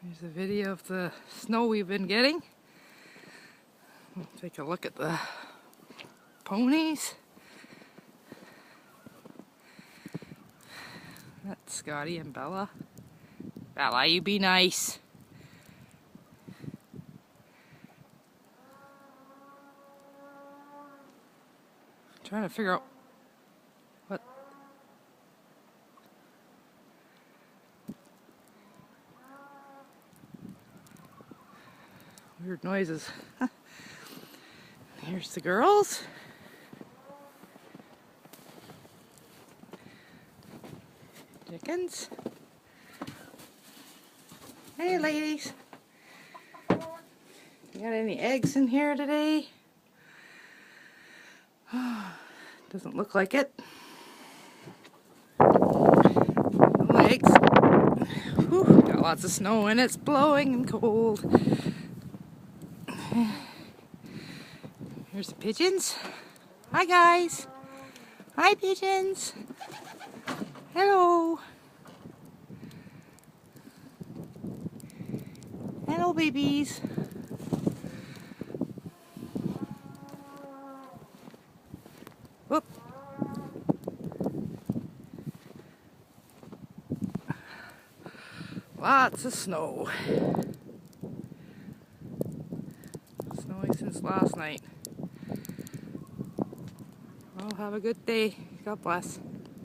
Here's a video of the snow we've been getting. Take a look at the ponies. That's Scotty and Bella. Bella, you be nice. I'm trying to figure out what. Weird noises. Here's the girls. Chickens. Hey ladies. You got any eggs in here today? Doesn't look like it. No eggs. Whew, got lots of snow and it's blowing and cold. Here's the pigeons. Hi guys. Hi pigeons. Hello. Hello babies. Whoop. Lots of snow. Snowing since last night. Well, have a good day. God bless.